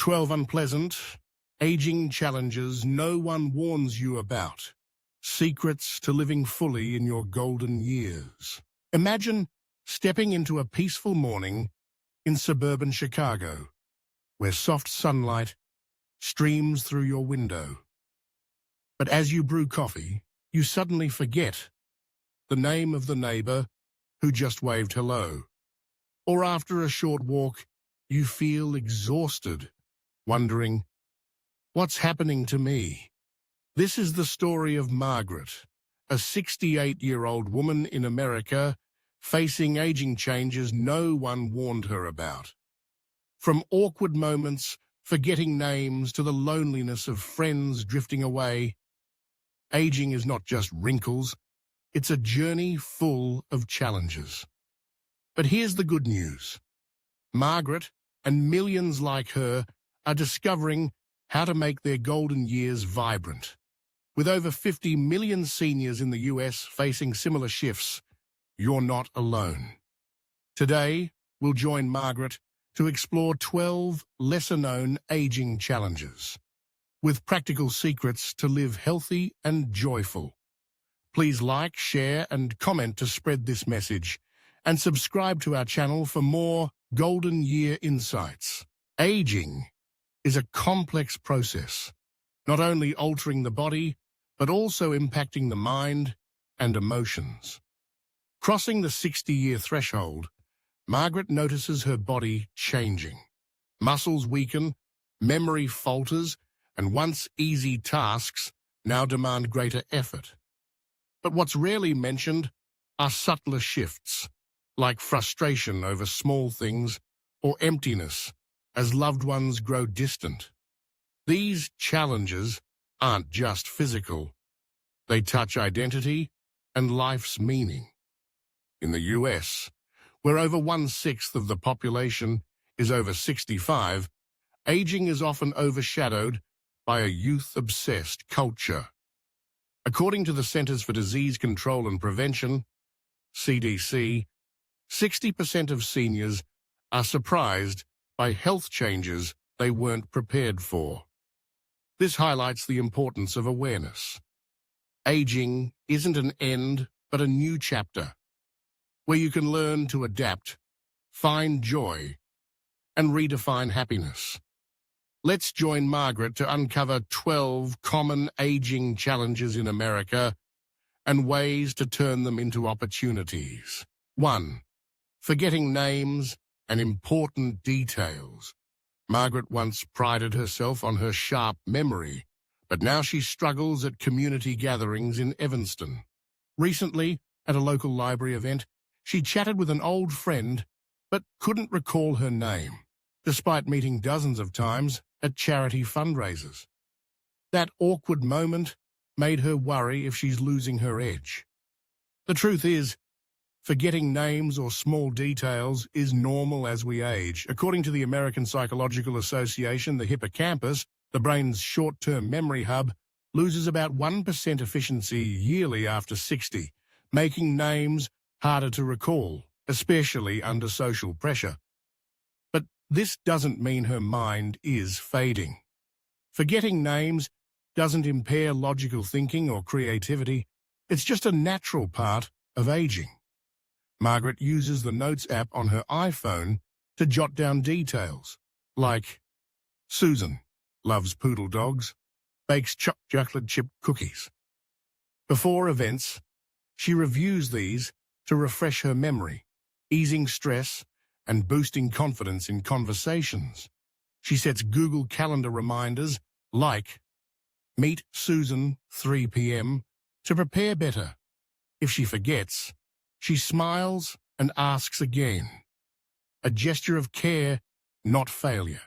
12 unpleasant, aging challenges no one warns you about. Secrets to living fully in your golden years. Imagine stepping into a peaceful morning in suburban Chicago, where soft sunlight streams through your window. But as you brew coffee, you suddenly forget the name of the neighbor who just waved hello. Or after a short walk, you feel exhausted, wondering, what's happening to me? This is the story of Margaret, a 68-year-old woman in America facing aging changes no one warned her about. From awkward moments, forgetting names, to the loneliness of friends drifting away, aging is not just wrinkles, it's a journey full of challenges. But here's the good news. Margaret and millions like her are discovering how to make their golden years vibrant. With over 50 million seniors in the US facing similar shifts, you're not alone. Today, we'll join Margaret to explore 12 lesser-known aging challenges, with practical secrets to live healthy and joyful. Please like, share, and comment to spread this message, and subscribe to our channel for more Golden Year insights. Aging is a complex process, not only altering the body, but also impacting the mind and emotions. Crossing the 60-year threshold, Margaret notices her body changing. Muscles weaken, memory falters, and once easy tasks now demand greater effort. But what's rarely mentioned are subtler shifts, like frustration over small things or emptiness as loved ones grow distant. These challenges aren't just physical. They touch identity and life's meaning. In the US, where over 1/6 of the population is over 65, aging is often overshadowed by a youth-obsessed culture. According to the Centers for Disease Control and Prevention, CDC, 60% of seniors are surprised by health changes they weren't prepared for. This highlights the importance of awareness. Aging isn't an end, but a new chapter, where you can learn to adapt, find joy, and redefine happiness. Let's join Margaret to uncover 12 common aging challenges in America and ways to turn them into opportunities. 1. Forgetting names and important details. Margaret once prided herself on her sharp memory, but now she struggles at community gatherings in Evanston. Recently, at a local library event, she chatted with an old friend, but couldn't recall her name, despite meeting dozens of times at charity fundraisers. That awkward moment made her worry if she's losing her edge. The truth is, forgetting names or small details is normal as we age. According to the American Psychological Association, the hippocampus, the brain's short-term memory hub, loses about 1% efficiency yearly after 60, making names harder to recall, especially under social pressure. But this doesn't mean her mind is fading. Forgetting names doesn't impair logical thinking or creativity. It's just a natural part of aging. Margaret uses the Notes app on her iPhone to jot down details, like Susan loves poodle dogs, bakes chocolate chip cookies. Before events, she reviews these to refresh her memory, easing stress and boosting confidence in conversations. She sets Google Calendar reminders like Meet Susan 3 p.m. to prepare better. If she forgets, she smiles and asks again. A gesture of care, not failure.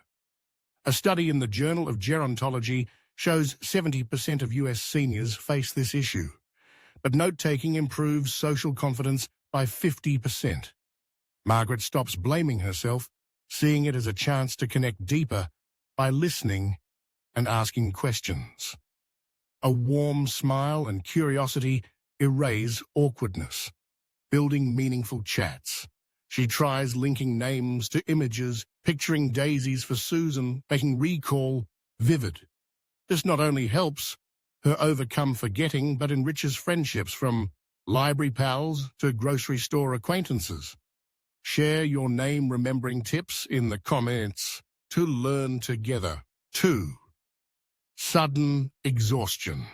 A study in the Journal of Gerontology shows 70% of US seniors face this issue, but note-taking improves social confidence by 50%. Margaret stops blaming herself, seeing it as a chance to connect deeper by listening and asking questions. A warm smile and curiosity erase awkwardness, building meaningful chats. She tries linking names to images picturing daisies for Susan, making recall vivid. This not only helps her overcome forgetting, but enriches friendships from library pals to grocery store acquaintances. Share your name remembering tips in the comments to learn together. 2. Sudden exhaustion.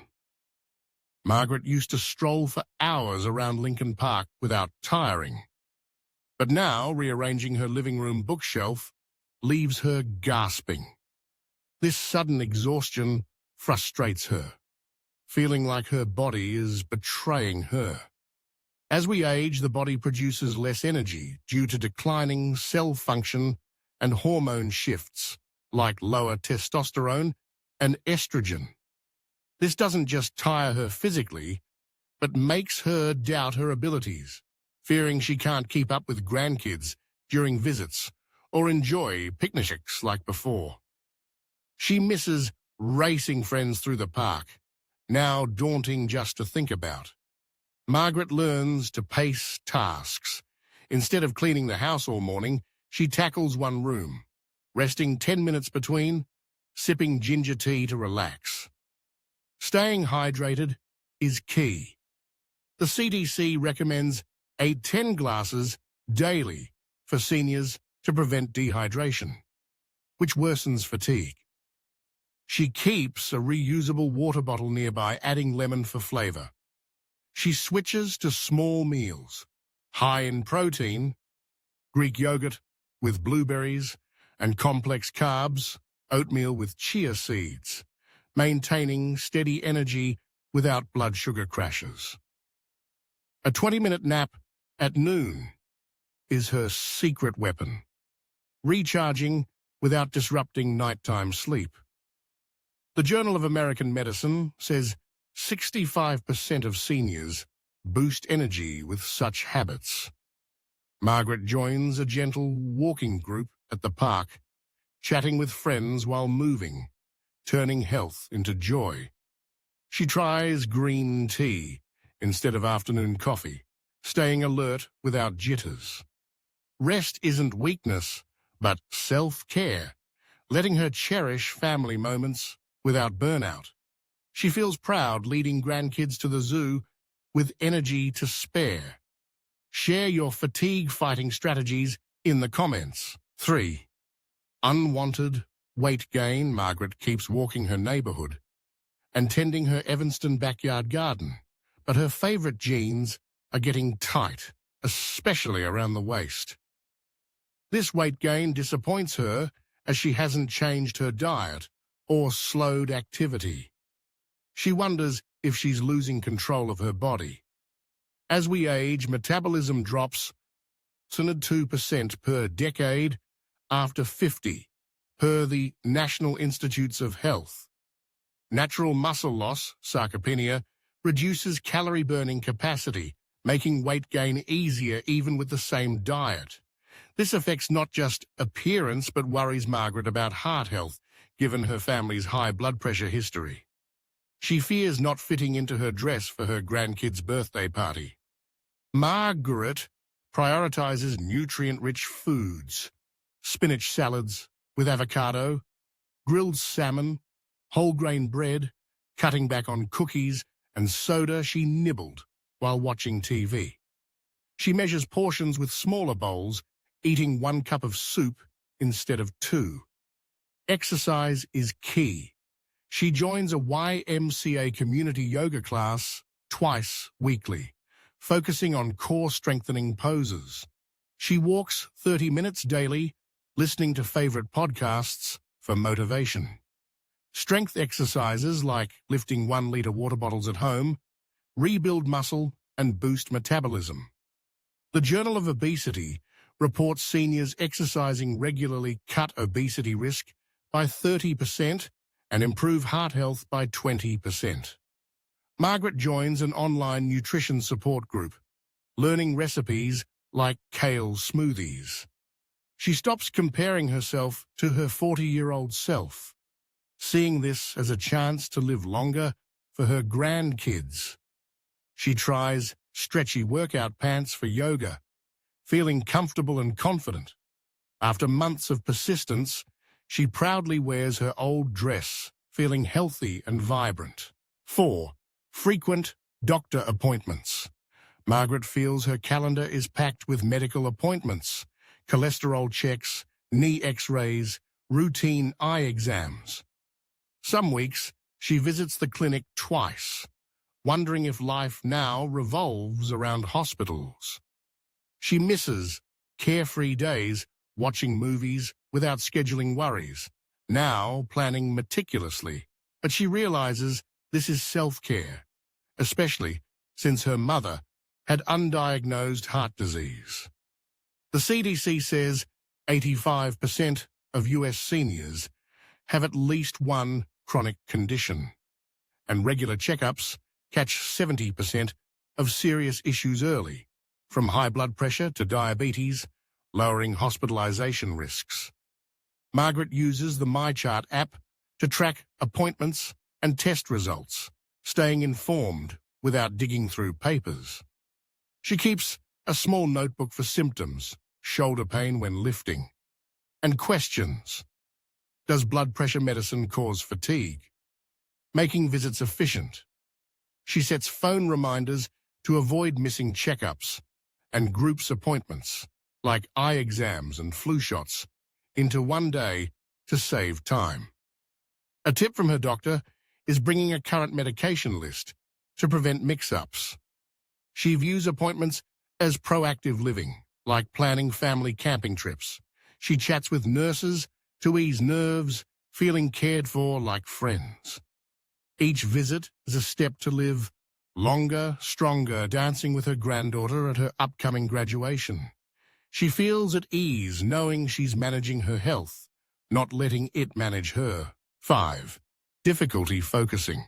Margaret used to stroll for hours around Lincoln Park without tiring. But now, rearranging her living room bookshelf leaves her gasping. This sudden exhaustion frustrates her, feeling like her body is betraying her. As we age, the body produces less energy due to declining cell function and hormone shifts, like lower testosterone and estrogen. This doesn't just tire her physically, but makes her doubt her abilities, fearing she can't keep up with grandkids during visits or enjoy picnics like before. She misses racing friends through the park, now daunting just to think about. Margaret learns to pace tasks. Instead of cleaning the house all morning, she tackles one room, resting 10 minutes between, sipping ginger tea to relax. Staying hydrated is key. The CDC recommends 8-10 glasses daily for seniors to prevent dehydration, which worsens fatigue. She keeps a reusable water bottle nearby, adding lemon for flavor. She switches to small meals, high in protein, Greek yogurt with blueberries, and complex carbs, oatmeal with chia seeds, maintaining steady energy without blood sugar crashes. A 20-minute nap at noon is her secret weapon, recharging without disrupting nighttime sleep. The Journal of American Medicine says 65% of seniors boost energy with such habits. Margaret joins a gentle walking group at the park, chatting with friends while moving, turning health into joy. She tries green tea instead of afternoon coffee, staying alert without jitters. Rest isn't weakness, but self-care, letting her cherish family moments without burnout. She feels proud leading grandkids to the zoo with energy to spare. Share your fatigue-fighting strategies in the comments. 3. Unwanted weight gain. Margaret keeps walking her neighborhood and tending her Evanston backyard garden, but her favorite jeans are getting tight, especially around the waist. This weight gain disappoints her as she hasn't changed her diet or slowed activity. She wonders if she's losing control of her body. As we age, metabolism drops 2% per decade after 50, per the National Institutes of Health. Natural muscle loss, sarcopenia, reduces calorie-burning capacity, making weight gain easier even with the same diet. This affects not just appearance but worries Margaret about heart health, given her family's high blood pressure history. She fears not fitting into her dress for her grandkid's birthday party. Margaret prioritizes nutrient-rich foods, spinach salads with avocado, grilled salmon, whole-grain bread, cutting back on cookies and soda she nibbled while watching TV. She measures portions with smaller bowls, eating 1 cup of soup instead of 2. Exercise is key. She joins a YMCA community yoga class twice weekly, focusing on core-strengthening poses. She walks 30 minutes daily, listening to favorite podcasts for motivation. Strength exercises like lifting 1-liter water bottles at home rebuild muscle and boost metabolism. The Journal of Obesity reports seniors exercising regularly cut obesity risk by 30% and improve heart health by 20%. Margaret joins an online nutrition support group, learning recipes like kale smoothies. She stops comparing herself to her 40-year-old self, seeing this as a chance to live longer for her grandkids. She tries stretchy workout pants for yoga, feeling comfortable and confident. After months of persistence, she proudly wears her old dress, feeling healthy and vibrant. 4. Frequent doctor appointments. Margaret feels her calendar is packed with medical appointments, cholesterol checks, knee x-rays, routine eye exams. Some weeks, she visits the clinic twice, wondering if life now revolves around hospitals. She misses carefree days watching movies without scheduling worries, now planning meticulously. But she realizes this is self-care, especially since her mother had undiagnosed heart disease. The CDC says 85% of US seniors have at least one chronic condition, and regular checkups catch 70% of serious issues early, from high blood pressure to diabetes, lowering hospitalization risks. Margaret uses the MyChart app to track appointments and test results, staying informed without digging through papers. She keeps a small notebook for symptoms, shoulder pain when lifting, and questions. Does blood pressure medicine cause fatigue? Making visits efficient. She sets phone reminders to avoid missing checkups and groups appointments, like eye exams and flu shots, into one day to save time. A tip from her doctor is bringing a current medication list to prevent mix-ups. She views appointments as proactive living, like planning family camping trips. She chats with nurses to ease nerves, feeling cared for like friends. Each visit is a step to live longer, stronger, dancing with her granddaughter at her upcoming graduation. She feels at ease knowing she's managing her health, not letting it manage her. 5. Difficulty focusing.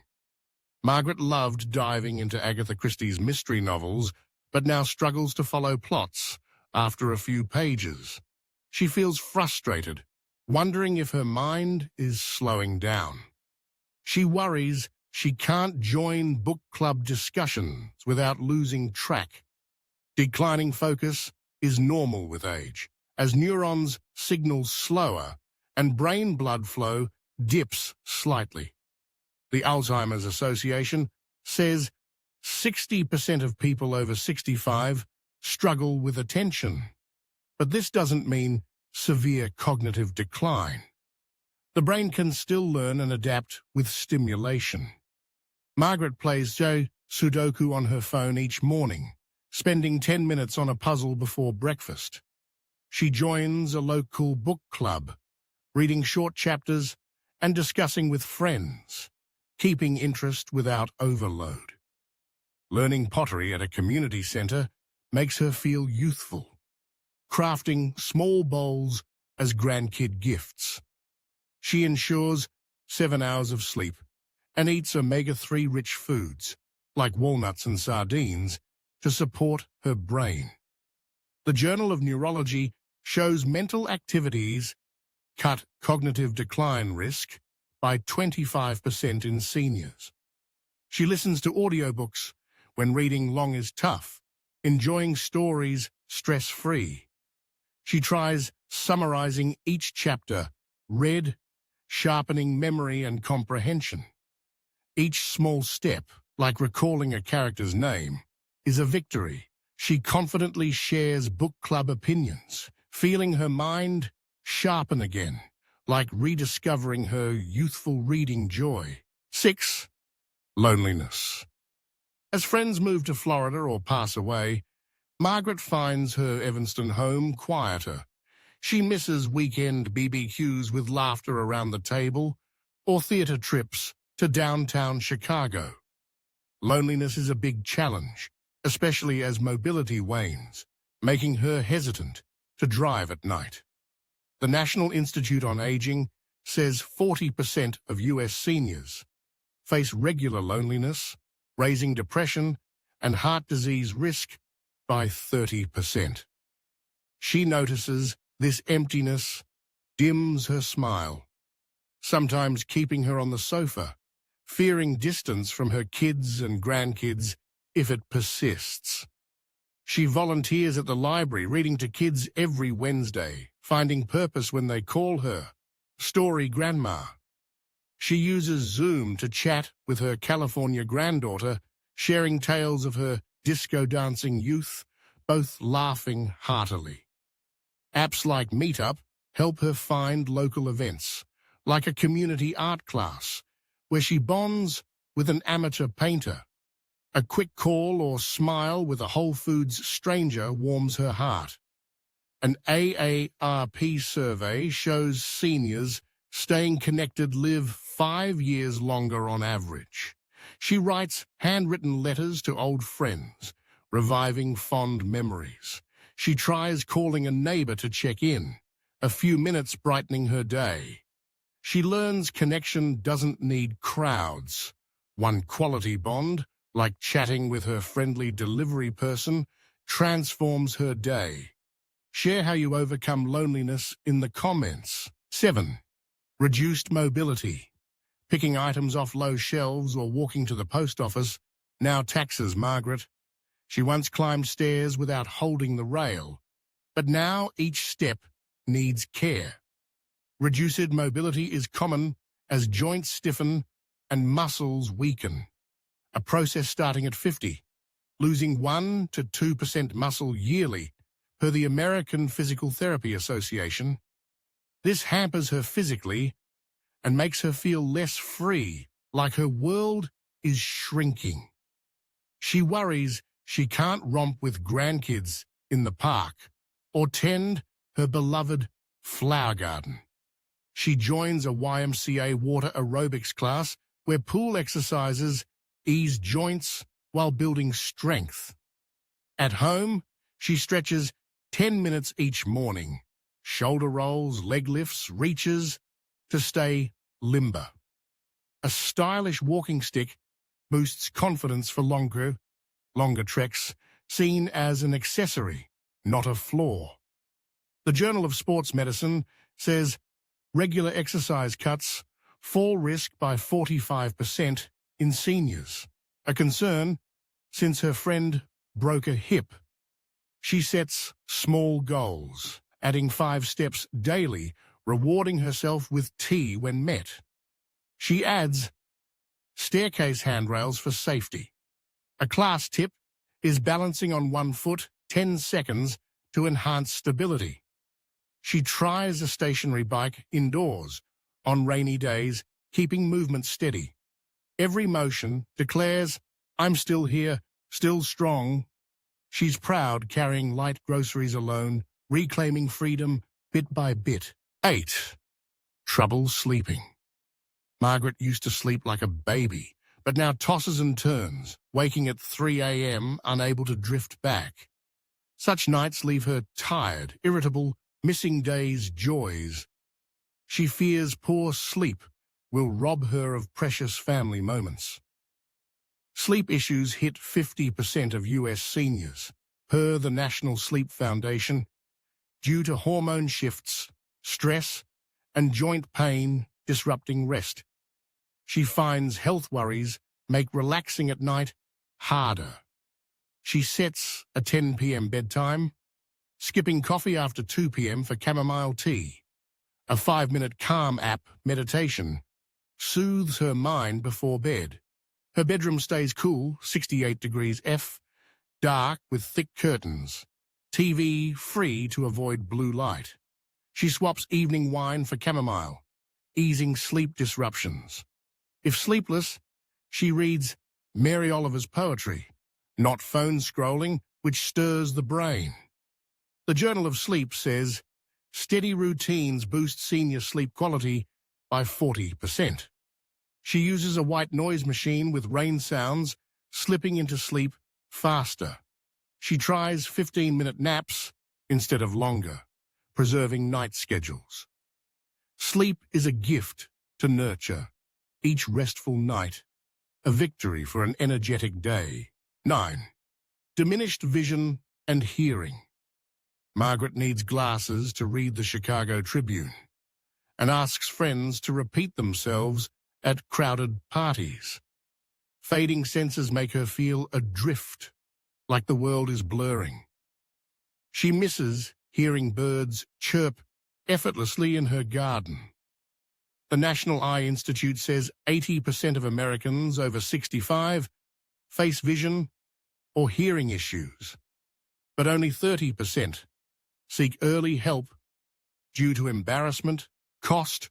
Margaret loved diving into Agatha Christie's mystery novels, but now struggles to follow plots after a few pages. She feels frustrated, wondering if her mind is slowing down. She worries she can't join book club discussions without losing track. Declining focus is normal with age, as neurons signal slower and brain blood flow dips slightly. The Alzheimer's Association says 60% of people over 65 struggle with attention, but this doesn't mean severe cognitive decline. The brain can still learn and adapt with stimulation. Margaret plays Sudoku on her phone each morning, spending 10 minutes on a puzzle before breakfast. She joins a local book club, reading short chapters and discussing with friends, keeping interest without overload. Learning pottery at a community center makes her feel youthful, crafting small bowls as grandkid gifts. She ensures 7 hours of sleep and eats omega-3 rich foods, like walnuts and sardines, to support her brain. The Journal of Neurology shows mental activities cut cognitive decline risk by 25% in seniors. She listens to audiobooks when reading long is tough, enjoying stories stress-free. She tries summarizing each chapter, read, sharpening memory and comprehension. Each small step, like recalling a character's name, is a victory. She confidently shares book club opinions, feeling her mind sharpen again, like rediscovering her youthful reading joy. 6. Loneliness. As friends move to Florida or pass away, Margaret finds her Evanston home quieter. She misses weekend BBQs with laughter around the table or theater trips to downtown Chicago. Loneliness is a big challenge, especially as mobility wanes, making her hesitant to drive at night. The National Institute on Aging says 40% of US seniors face regular loneliness, raising depression and heart disease risk by 30%. She notices this emptiness dims her smile, sometimes keeping her on the sofa, fearing distance from her kids and grandkids if it persists. She volunteers at the library, reading to kids every Wednesday, finding purpose when they call her Story Grandma. She uses Zoom to chat with her California granddaughter, sharing tales of her disco-dancing youth, both laughing heartily. Apps like Meetup help her find local events, like a community art class, where she bonds with an amateur painter. A quick call or smile with a Whole Foods stranger warms her heart. An AARP survey shows seniors staying connected live 5 years longer on average. She writes handwritten letters to old friends, reviving fond memories. She tries calling a neighbor to check in, a few minutes brightening her day. She learns connection doesn't need crowds. One quality bond, like chatting with her friendly delivery person, transforms her day. Share how you overcome loneliness in the comments. 7. Reduced mobility. Picking items off low shelves or walking to the post office now taxes Margaret. She once climbed stairs without holding the rail, but now each step needs care. Reduced mobility is common as joints stiffen and muscles weaken, a process starting at 50, losing 1 to 2% muscle yearly per the American Physical Therapy Association. This hampers her physically and makes her feel less free, like her world is shrinking. She worries she can't romp with grandkids in the park or tend her beloved flower garden. She joins a YMCA water aerobics class where pool exercises ease joints while building strength. At home, she stretches 10 minutes each morning, shoulder rolls, leg lifts, reaches, to stay limber. A stylish walking stick boosts confidence for longer treks, seen as an accessory, not a flaw. The Journal of Sports Medicine says regular exercise cuts fall risk by 45% in seniors, a concern since her friend broke a hip. She sets small goals, adding 5 steps daily, rewarding herself with tea when met. She adds staircase handrails for safety. A class tip is balancing on one foot 10 seconds to enhance stability. She tries a stationary bike indoors on rainy days, keeping movement steady. Every motion declares, "I'm still here, still strong." She's proud carrying light groceries alone, reclaiming freedom bit by bit. 8. Trouble sleeping. Margaret used to sleep like a baby, but now tosses and turns, waking at 3 a.m., unable to drift back. Such nights leave her tired, irritable, missing days' joys. She fears poor sleep will rob her of precious family moments. Sleep issues hit 50% of U.S. seniors, per the National Sleep Foundation, due to hormone shifts, stress, and joint pain disrupting rest. She finds health worries make relaxing at night harder. She sets a 10 p.m. bedtime, skipping coffee after 2 p.m. for chamomile tea. A 5-minute calm app meditation soothes her mind before bed. Her bedroom stays cool, 68 degrees F, dark with thick curtains, TV free to avoid blue light. She swaps evening wine for chamomile, easing sleep disruptions. If sleepless, she reads Mary Oliver's poetry, not phone scrolling, which stirs the brain. The Journal of Sleep says, steady routines boost senior sleep quality by 40%. She uses a white noise machine with rain sounds, slipping into sleep faster. She tries 15-minute naps instead of longer, preserving night schedules. Sleep is a gift to nurture each restful night, a victory for an energetic day. 9. Diminished vision and hearing. Margaret needs glasses to read the Chicago Tribune and asks friends to repeat themselves at crowded parties. Fading senses make her feel adrift, like the world is blurring. She misses hearing birds chirp effortlessly in her garden. The National Eye Institute says 80% of Americans over 65 face vision or hearing issues, but only 30% seek early help due to embarrassment, cost,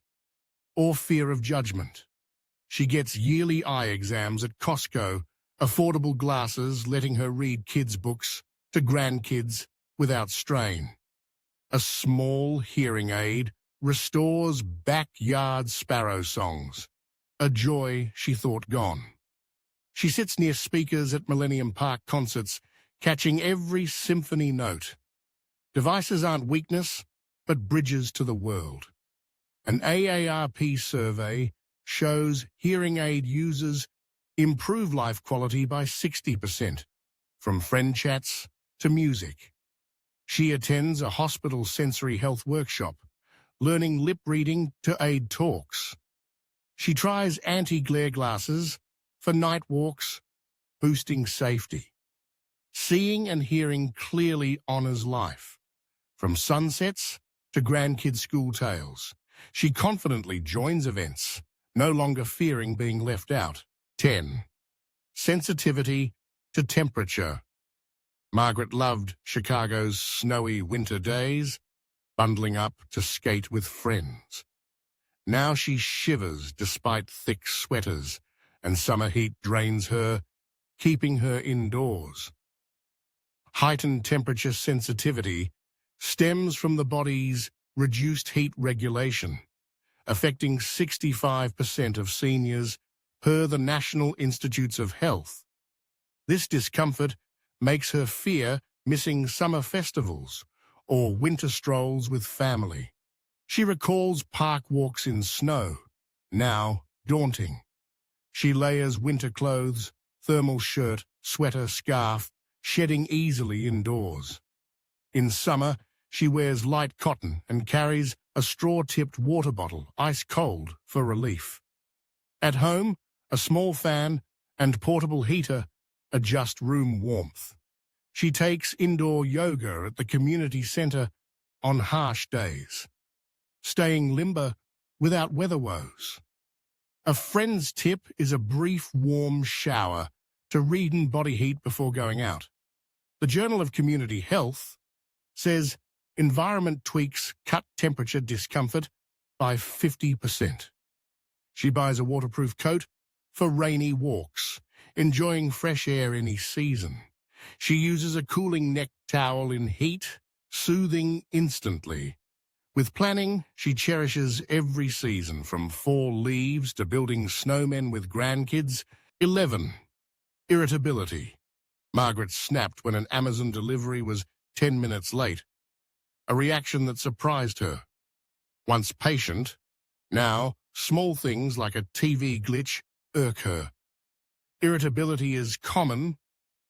or fear of judgment. She gets yearly eye exams at Costco, affordable glasses letting her read kids' books to grandkids without strain. A small hearing aid restores backyard sparrow songs, a joy she thought gone. She sits near speakers at Millennium Park concerts, catching every symphony note. Devices aren't weakness, but bridges to the world. An AARP survey shows hearing aid users improve life quality by 60%, from friend chats to music. She attends a hospital sensory health workshop, learning lip reading to aid talks. She tries anti-glare glasses for night walks, boosting safety. Seeing and hearing clearly honors life, from sunsets to grandkids' school tales. She confidently joins events, no longer fearing being left out. 10. Sensitivity to temperature. Margaret loved Chicago's snowy winter days, bundling up to skate with friends. Now she shivers despite thick sweaters, and summer heat drains her, keeping her indoors. Heightened temperature sensitivity stems from the body's reduced heat regulation, affecting 65% of seniors per the National Institutes of Health. This discomfort makes her fear missing summer festivals or winter strolls with family. She recalls park walks in snow, now daunting. She layers winter clothes, thermal shirt, sweater, scarf, shedding easily indoors. In summer, she wears light cotton and carries a straw-tipped water bottle, ice cold, for relief. At home, a small fan and portable heater adjust room warmth. She takes indoor yoga at the community center on harsh days, staying limber without weather woes. A friend's tip is a brief warm shower to regain body heat before going out. The Journal of Community Health says environment tweaks cut temperature discomfort by 50%. She buys a waterproof coat for rainy walks, enjoying fresh air any season. She uses a cooling neck towel in heat, soothing instantly. With planning, she cherishes every season, from fall leaves to building snowmen with grandkids. 11. Irritability. Margaret snapped when an Amazon delivery was 10 minutes late, a reaction that surprised her. Once patient, now small things like a TV glitch irk her. Irritability is common,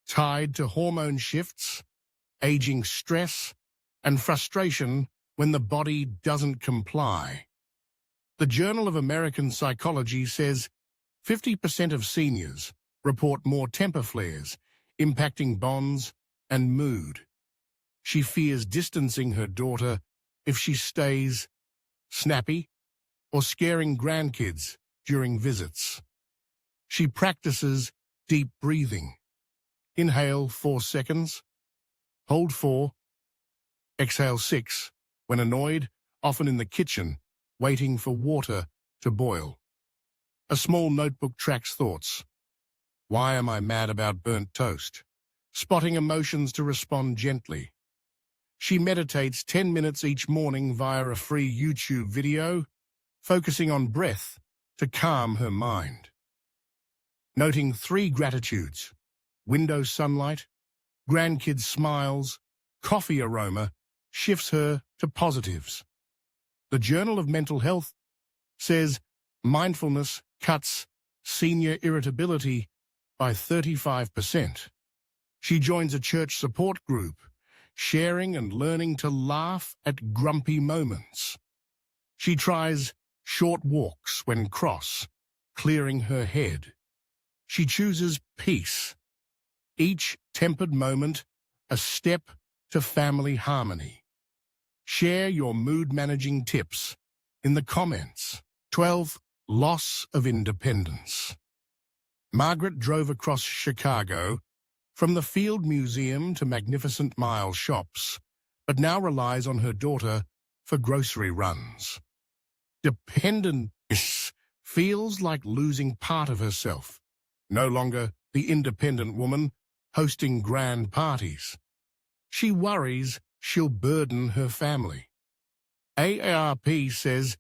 tied to hormone shifts, aging stress, and frustration when the body doesn't comply. The Journal of American Psychology says 50% of seniors report more temper flares, impacting bonds and mood. She fears distancing her daughter if she stays snappy or scaring grandkids during visits. She practices deep breathing. Inhale 4 seconds, hold 4, exhale 6, when annoyed, often in the kitchen, waiting for water to boil. A small notebook tracks thoughts. Why am I mad about burnt toast? Spotting emotions to respond gently. She meditates 10 minutes each morning via a free YouTube video, focusing on breath to calm her mind. Noting 3 gratitudes: window sunlight, grandkids' smiles, coffee aroma, shifts her to positives. The Journal of Mental Health says mindfulness cuts senior irritability by 35%. She joins a church support group, sharing and learning to laugh at grumpy moments. She tries short walks when cross, clearing her head. She chooses peace, each tempered moment a step to family harmony. Share your mood-managing tips in the comments. 12. Loss of independence. Margaret drove across Chicago from the Field Museum to Magnificent Mile shops, but now relies on her daughter for grocery runs. Dependence feels like losing part of herself. No longer the independent woman hosting grand parties. She worries she'll burden her family. AARP says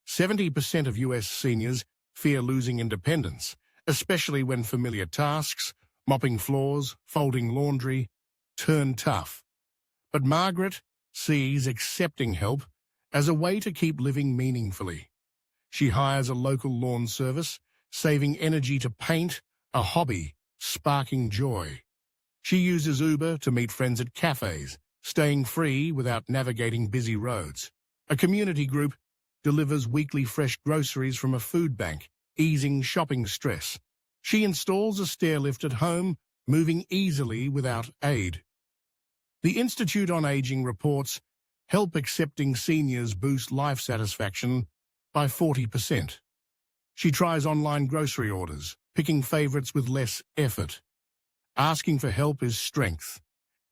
70% of US seniors fear losing independence, especially when familiar tasks, mopping floors, folding laundry, turn tough. But Margaret sees accepting help as a way to keep living meaningfully. She hires a local lawn service, saving energy to paint, a hobby sparking joy. She uses Uber to meet friends at cafes, staying free without navigating busy roads. A community group delivers weekly fresh groceries from a food bank, easing shopping stress. She installs a stair lift at home, moving easily without aid. The Institute on Aging reports help accepting seniors boost life satisfaction by 40%. She tries online grocery orders, picking favorites with less effort. Asking for help is strength.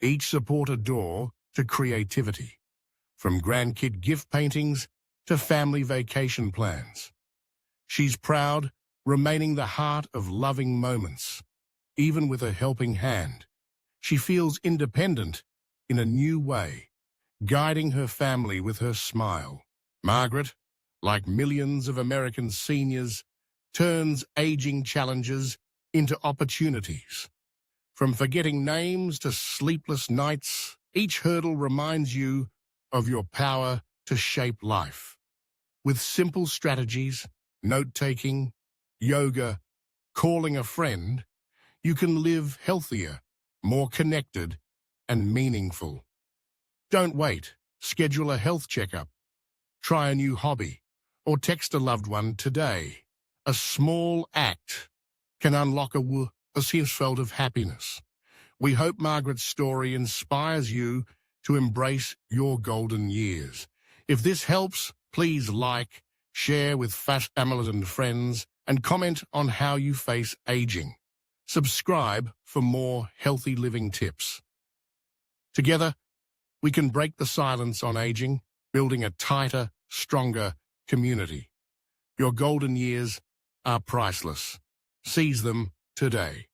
Each support a door to creativity, from grandkid gift paintings to family vacation plans. She's proud, remaining the heart of loving moments, even with a helping hand. She feels independent in a new way, guiding her family with her smile. Margaret, like millions of American seniors, turns aging challenges into opportunities. From forgetting names to sleepless nights, each hurdle reminds you of your power to shape life. With simple strategies, note-taking, yoga, calling a friend, you can live healthier, more connected, and meaningful. Don't wait. Schedule a health checkup. Try a new hobby, or text a loved one today. A small act can unlock a sense of happiness. We hope Margaret's story inspires you to embrace your golden years. If this helps, please like, share with family and friends, and comment on how you face aging. Subscribe for more healthy living tips. Together, we can break the silence on aging, building a tighter, stronger community. Your golden years are priceless. Seize them today.